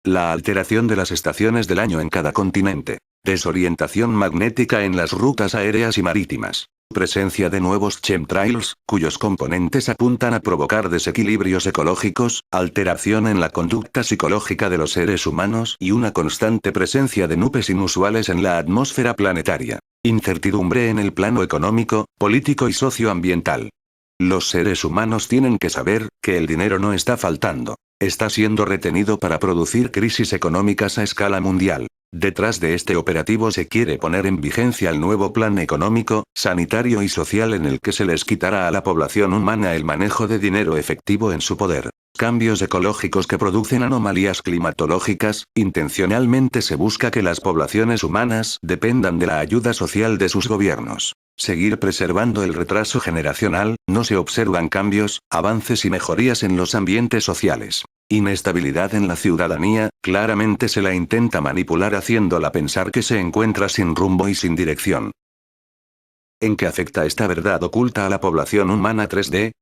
La alteración de las estaciones del año en cada continente. Desorientación magnética en las rutas aéreas y marítimas. Presencia de nuevos chemtrails, cuyos componentes apuntan a provocar desequilibrios ecológicos, alteración en la conducta psicológica de los seres humanos y una constante presencia de nubes inusuales en la atmósfera planetaria. Incertidumbre en el plano económico, político y socioambiental. Los seres humanos tienen que saber que el dinero no está faltando. Está siendo retenido para producir crisis económicas a escala mundial. Detrás de este operativo se quiere poner en vigencia el nuevo plan económico, sanitario y social en el que se les quitará a la población humana el manejo de dinero efectivo en su poder. Cambios ecológicos que producen anomalías climatológicas, intencionalmente se busca que las poblaciones humanas dependan de la ayuda social de sus gobiernos. Seguir preservando el retraso generacional, no se observan cambios, avances y mejorías en los ambientes sociales. Inestabilidad en la ciudadanía, claramente se la intenta manipular haciéndola pensar que se encuentra sin rumbo y sin dirección. ¿En qué afecta esta verdad oculta a la población humana 3D?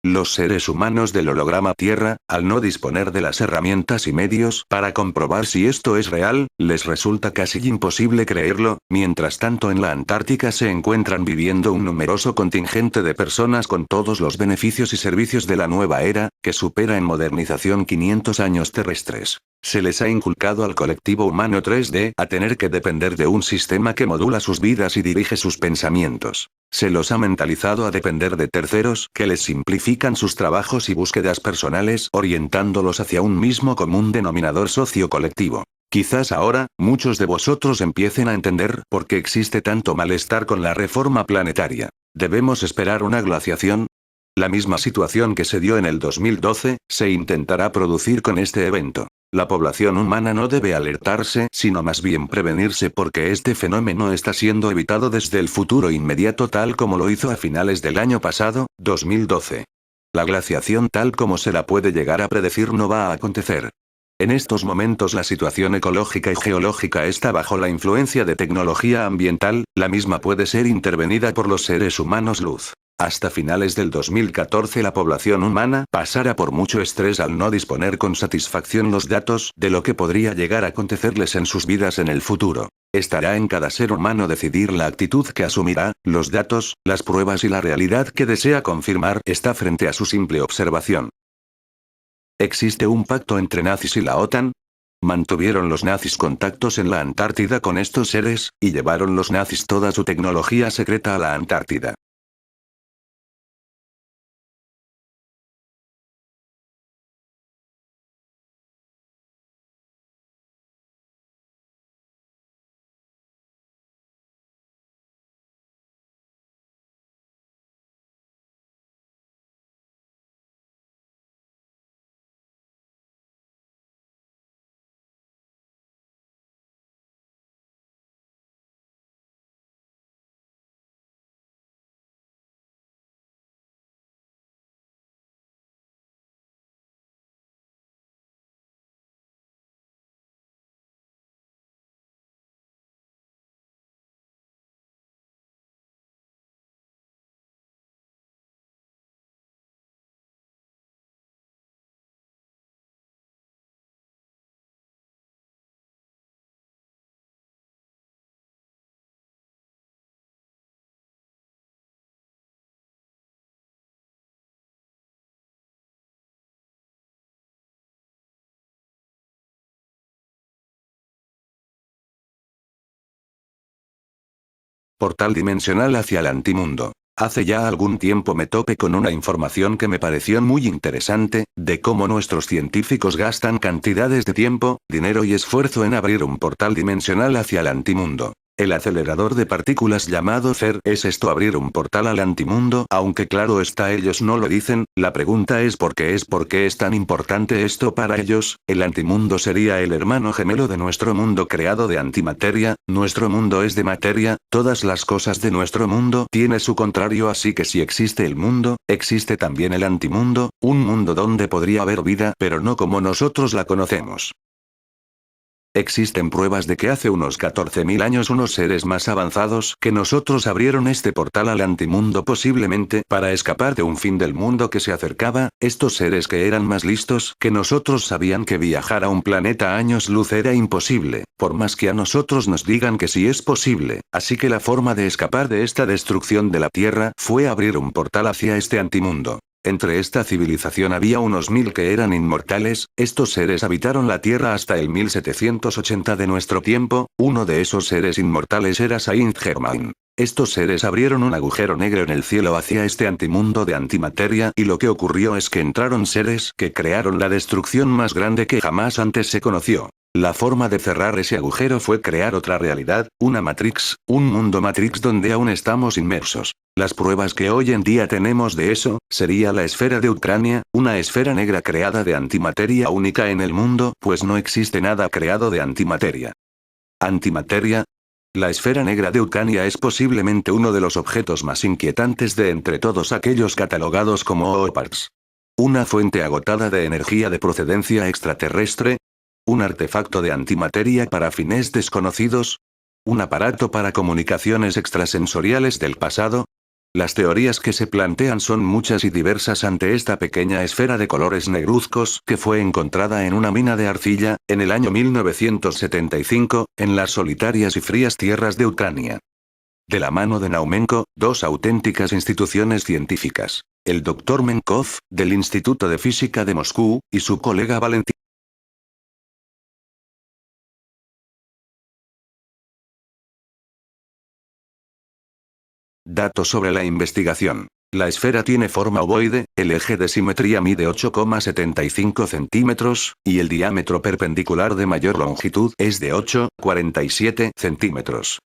Los seres humanos del holograma Tierra, al no disponer de las herramientas y medios para comprobar si esto es real, les resulta casi imposible creerlo. Mientras tanto en la Antártica se encuentran viviendo un numeroso contingente de personas con todos los beneficios y servicios de la nueva era, que supera en modernización 500 años terrestres. Se les ha inculcado al colectivo humano 3D a tener que depender de un sistema que modula sus vidas y dirige sus pensamientos. Se los ha mentalizado a depender de terceros que les simplifican sus trabajos y búsquedas personales orientándolos hacia un mismo común denominador socio-colectivo. Quizás ahora, muchos de vosotros empiecen a entender por qué existe tanto malestar con la reforma planetaria. ¿Debemos esperar una glaciación? La misma situación que se dio en el 2012, se intentará producir con este evento. La población humana no debe alertarse, sino más bien prevenirse porque este fenómeno está siendo evitado desde el futuro inmediato tal como lo hizo a finales del año pasado, 2012. La glaciación tal como se la puede llegar a predecir no va a acontecer. En estos momentos la situación ecológica y geológica está bajo la influencia de tecnología ambiental, la misma puede ser intervenida por los seres humanos luz. Hasta finales del 2014 la población humana pasará por mucho estrés al no disponer con satisfacción los datos de lo que podría llegar a acontecerles en sus vidas en el futuro. Estará en cada ser humano decidir la actitud que asumirá, los datos, las pruebas y la realidad que desea confirmar está frente a su simple observación. ¿Existe un pacto entre nazis y la OTAN? ¿Mantuvieron los nazis contactos en la Antártida con estos seres, y llevaron los nazis toda su tecnología secreta a la Antártida? Portal dimensional hacia el antimundo. Hace ya algún tiempo me topé con una información que me pareció muy interesante, de cómo nuestros científicos gastan cantidades de tiempo, dinero y esfuerzo en abrir un portal dimensional hacia el antimundo. El acelerador de partículas llamado CER es esto, abrir un portal al antimundo, aunque claro está ellos no lo dicen. La pregunta es por qué es tan importante esto para ellos. El antimundo sería el hermano gemelo de nuestro mundo creado de antimateria, nuestro mundo es de materia, todas las cosas de nuestro mundo tiene su contrario, así que si existe el mundo, existe también el antimundo, un mundo donde podría haber vida pero no como nosotros la conocemos. Existen pruebas de que hace unos 14.000 años unos seres más avanzados que nosotros abrieron este portal al antimundo posiblemente para escapar de un fin del mundo que se acercaba. Estos seres que eran más listos que nosotros sabían que viajar a un planeta a años luz era imposible, por más que a nosotros nos digan que sí es posible, así que la forma de escapar de esta destrucción de la Tierra fue abrir un portal hacia este antimundo. Entre esta civilización había unos 1000 que eran inmortales, estos seres habitaron la Tierra hasta el 1780 de nuestro tiempo, uno de esos seres inmortales era Saint-Germain. Estos seres abrieron un agujero negro en el cielo hacia este antimundo de antimateria y lo que ocurrió es que entraron seres que crearon la destrucción más grande que jamás antes se conoció. La forma de cerrar ese agujero fue crear otra realidad, una Matrix, un mundo Matrix donde aún estamos inmersos. Las pruebas que hoy en día tenemos de eso, sería la esfera de Ucrania, una esfera negra creada de antimateria única en el mundo, pues no existe nada creado de antimateria. ¿Antimateria? La esfera negra de Ucrania es posiblemente uno de los objetos más inquietantes de entre todos aquellos catalogados como OPARS. Una fuente agotada de energía de procedencia extraterrestre. Un artefacto de antimateria para fines desconocidos. Un aparato para comunicaciones extrasensoriales del pasado. Las teorías que se plantean son muchas y diversas ante esta pequeña esfera de colores negruzcos que fue encontrada en una mina de arcilla, en el año 1975, en las solitarias y frías tierras de Ucrania. De la mano de Naumenko, dos auténticas instituciones científicas. El Dr. Menkov, del Instituto de Física de Moscú, y su colega Valentín. Datos sobre la investigación. La esfera tiene forma ovoide, el eje de simetría mide 8,75 centímetros, y el diámetro perpendicular de mayor longitud es de 8,47 centímetros.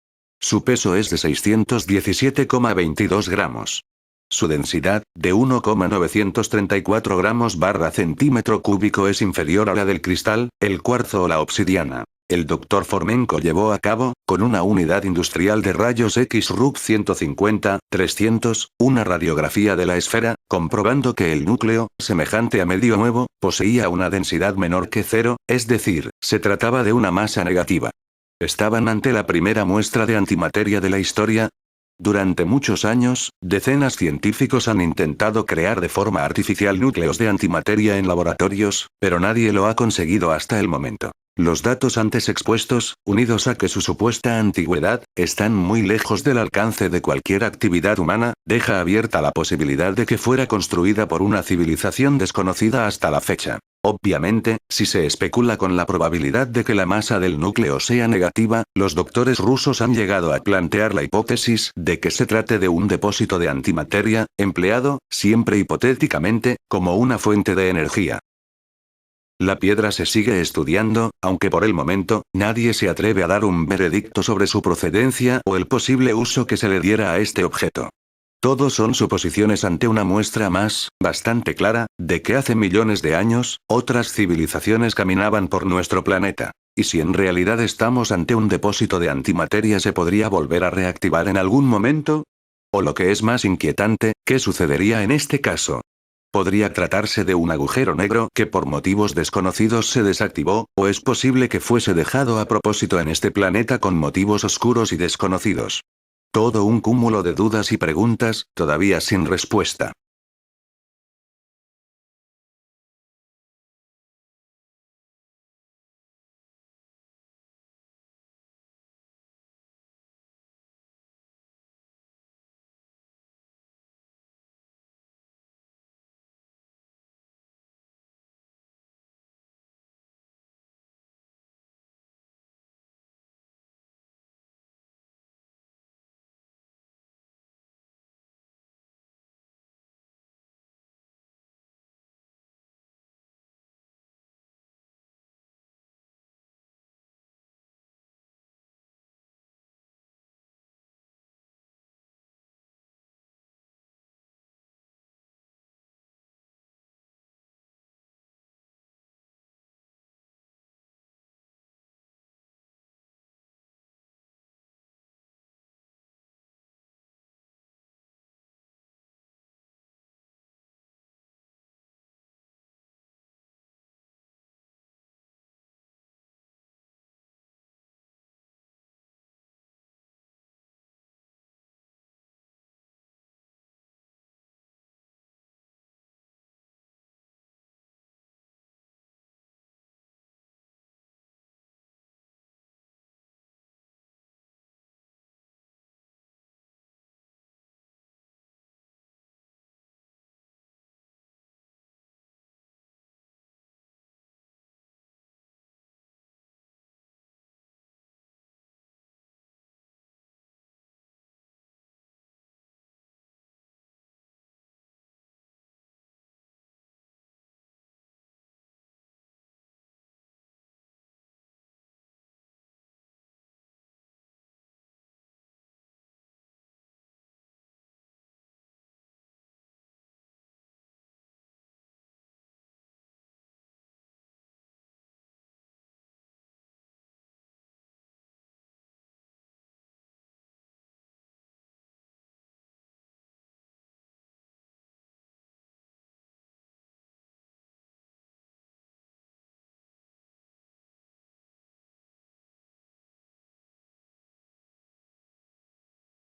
Su peso es de 617,22 gramos. Su densidad, de 1,934 gramos barra centímetro cúbico, es inferior a la del cristal, el cuarzo o la obsidiana. El Dr. Formenko llevó a cabo, con una unidad industrial de rayos X RUC 150-300, una radiografía de la esfera, comprobando que el núcleo, semejante a medio nuevo, poseía una densidad menor que cero, es decir, se trataba de una masa negativa. Estaban ante la primera muestra de antimateria de la historia. Durante muchos años, decenas de científicos han intentado crear de forma artificial núcleos de antimateria en laboratorios, pero nadie lo ha conseguido hasta el momento. Los datos antes expuestos, unidos a que su supuesta antigüedad, están muy lejos del alcance de cualquier actividad humana, deja abierta la posibilidad de que fuera construida por una civilización desconocida hasta la fecha. Obviamente, si se especula con la probabilidad de que la masa del núcleo sea negativa, los doctores rusos han llegado a plantear la hipótesis de que se trate de un depósito de antimateria, empleado, siempre hipotéticamente, como una fuente de energía. La piedra se sigue estudiando, aunque por el momento, nadie se atreve a dar un veredicto sobre su procedencia o el posible uso que se le diera a este objeto. Todos son suposiciones ante una muestra más, bastante clara, de que hace millones de años, otras civilizaciones caminaban por nuestro planeta. Y si en realidad estamos ante un depósito de antimateria, ¿se podría volver a reactivar en algún momento? O lo que es más inquietante, ¿qué sucedería en este caso? ¿Podría tratarse de un agujero negro que por motivos desconocidos se desactivó, o es posible que fuese dejado a propósito en este planeta con motivos oscuros y desconocidos? Todo un cúmulo de dudas y preguntas, todavía sin respuesta.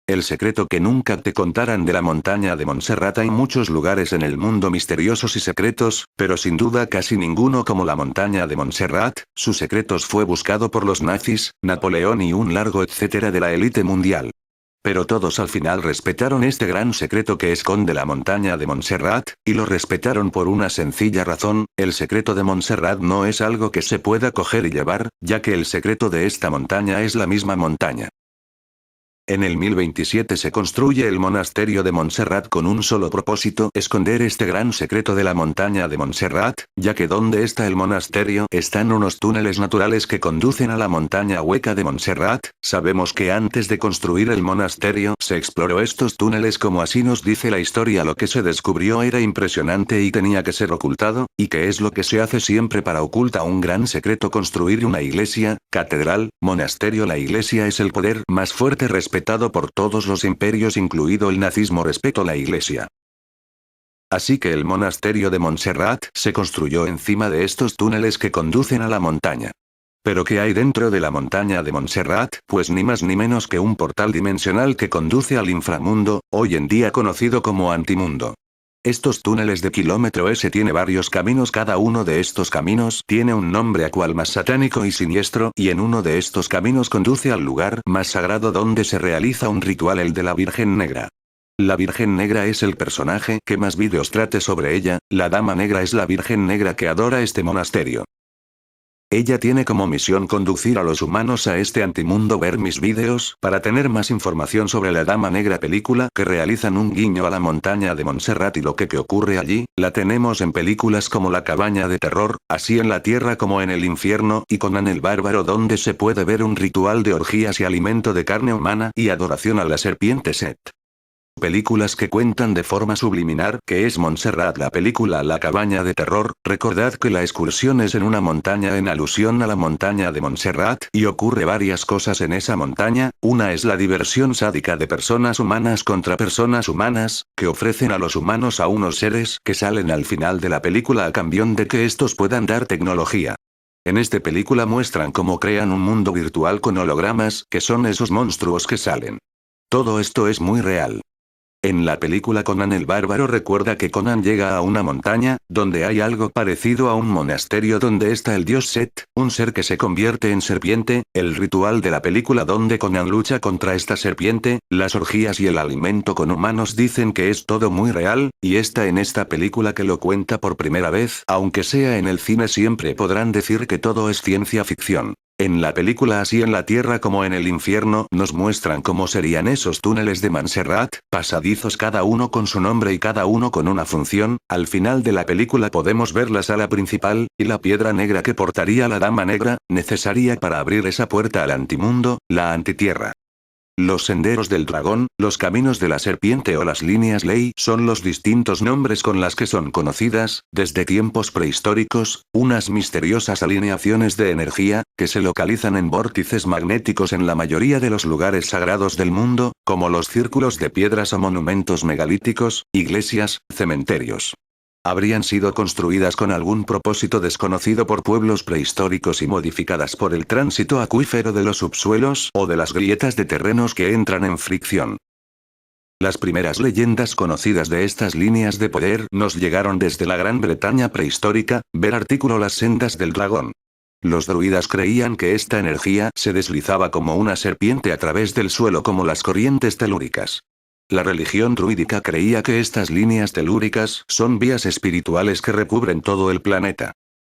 El secreto que nunca te contaran de la montaña de Montserrat. Hay muchos lugares en el mundo misteriosos y secretos, pero sin duda casi ninguno como la montaña de Montserrat. Sus secretos fue buscado por los nazis, Napoleón y un largo etcétera de la élite mundial. Pero todos al final respetaron este gran secreto que esconde la montaña de Montserrat, y lo respetaron por una sencilla razón: el secreto de Montserrat no es algo que se pueda coger y llevar, ya que el secreto de esta montaña es la misma montaña. En el 1027 se construye el monasterio de Montserrat con un solo propósito: esconder este gran secreto de la montaña de Montserrat, ya que donde está el monasterio están unos túneles naturales que conducen a la montaña hueca de Montserrat. Sabemos que antes de construir el monasterio se exploró estos túneles, como así nos dice la historia. Lo que se descubrió era impresionante y tenía que ser ocultado, y que es lo que se hace siempre para ocultar un gran secreto: construir una iglesia, catedral, monasterio. La iglesia es el poder más fuerte respetado por todos los imperios, incluido el nazismo. Respetó la iglesia. Así que el monasterio de Montserrat se construyó encima de estos túneles que conducen a la montaña. ¿Pero qué hay dentro de la montaña de Montserrat? Pues ni más ni menos que un portal dimensional que conduce al inframundo, hoy en día conocido como antimundo. Estos túneles de kilómetro S tiene varios caminos. Cada uno de estos caminos tiene un nombre a cual más satánico y siniestro, y en uno de estos caminos conduce al lugar más sagrado donde se realiza un ritual, el de la Virgen Negra. La Virgen Negra es el personaje que más vídeos trate sobre ella. La Dama Negra es la Virgen Negra que adora este monasterio. Ella tiene como misión conducir a los humanos a este antimundo. Ver mis vídeos para tener más información sobre la Dama Negra, película que realizan un guiño a la montaña de Montserrat y lo que ocurre allí. La tenemos en películas como La Cabaña de Terror, Así en la Tierra como en el Infierno, y Conan el Bárbaro, donde se puede ver un ritual de orgías y alimento de carne humana y adoración a la serpiente Set. Películas que cuentan de forma subliminal que es Montserrat. La película La Cabaña de Terror, recordad que la excursión es en una montaña en alusión a la montaña de Montserrat, y ocurre varias cosas en esa montaña. Una es la diversión sádica de personas humanas contra personas humanas, que ofrecen a los humanos a unos seres que salen al final de la película a cambio de que estos puedan dar tecnología. En esta película muestran cómo crean un mundo virtual con hologramas, que son esos monstruos que salen. Todo esto es muy real. En la película Conan el Bárbaro, recuerda que Conan llega a una montaña, donde hay algo parecido a un monasterio donde está el dios Set, un ser que se convierte en serpiente. El ritual de la película donde Conan lucha contra esta serpiente, las orgías y el alimento con humanos, dicen que es todo muy real, y está en esta película que lo cuenta por primera vez. Aunque sea en el cine, siempre podrán decir que todo es ciencia ficción. En la película Así en la Tierra como en el Infierno, nos muestran cómo serían esos túneles de Montserrat, pasadizos cada uno con su nombre y cada uno con una función. Al final de la película podemos ver la sala principal, y la piedra negra que portaría la Dama Negra, necesaria para abrir esa puerta al antimundo, la antitierra. Los senderos del dragón, los caminos de la serpiente o las líneas ley son los distintos nombres con las que son conocidas, desde tiempos prehistóricos, unas misteriosas alineaciones de energía, que se localizan en vórtices magnéticos en la mayoría de los lugares sagrados del mundo, como los círculos de piedras o monumentos megalíticos, iglesias, cementerios. Habrían sido construidas con algún propósito desconocido por pueblos prehistóricos y modificadas por el tránsito acuífero de los subsuelos o de las grietas de terrenos que entran en fricción. Las primeras leyendas conocidas de estas líneas de poder nos llegaron desde la Gran Bretaña prehistórica. Ver artículo Las sendas del dragón. Los druidas creían que esta energía se deslizaba como una serpiente a través del suelo, como las corrientes telúricas. La religión druídica creía que estas líneas telúricas son vías espirituales que recubren todo el planeta.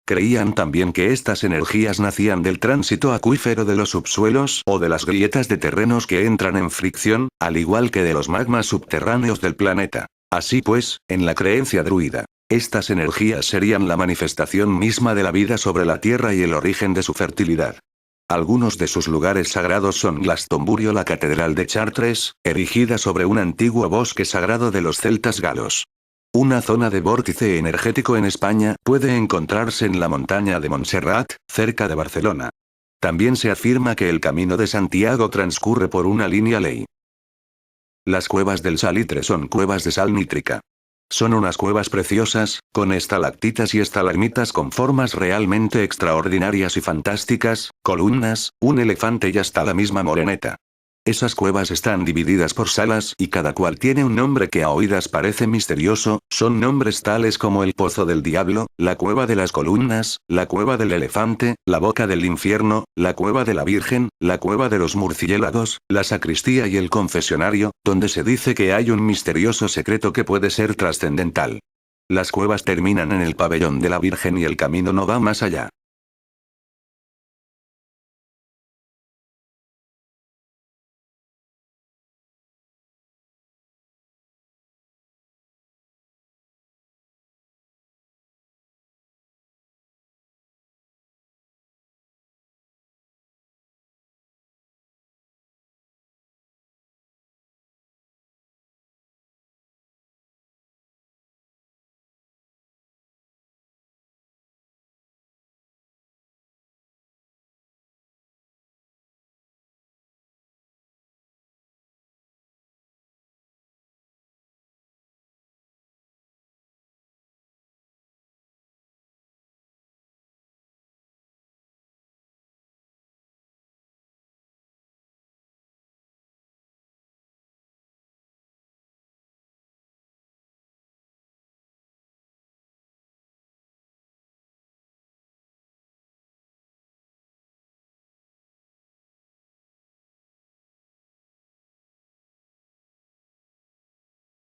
Creían también que estas energías nacían del tránsito acuífero de los subsuelos o de las grietas de terrenos que entran en fricción, al igual que de los magmas subterráneos del planeta. Así pues, en la creencia druida, estas energías serían la manifestación misma de la vida sobre la Tierra y el origen de su fertilidad. Algunos de sus lugares sagrados son Glastonbury, la Catedral de Chartres, erigida sobre un antiguo bosque sagrado de los celtas galos. Una zona de vórtice energético en España puede encontrarse en la montaña de Montserrat, cerca de Barcelona. También se afirma que el Camino de Santiago transcurre por una línea ley. Las cuevas del Salitre son cuevas de sal nítrica. Son unas cuevas preciosas, con estalactitas y estalagmitas con formas realmente extraordinarias y fantásticas, columnas, un elefante y hasta la misma moreneta. Esas cuevas están divididas por salas y cada cual tiene un nombre que a oídas parece misterioso, son nombres tales como el Pozo del Diablo, la Cueva de las Columnas, la Cueva del Elefante, la Boca del Infierno, la Cueva de la Virgen, la Cueva de los Murciélagos, la Sacristía y el Confesionario, donde se dice que hay un misterioso secreto que puede ser trascendental. Las cuevas terminan en el Pabellón de la Virgen y el camino no va más allá.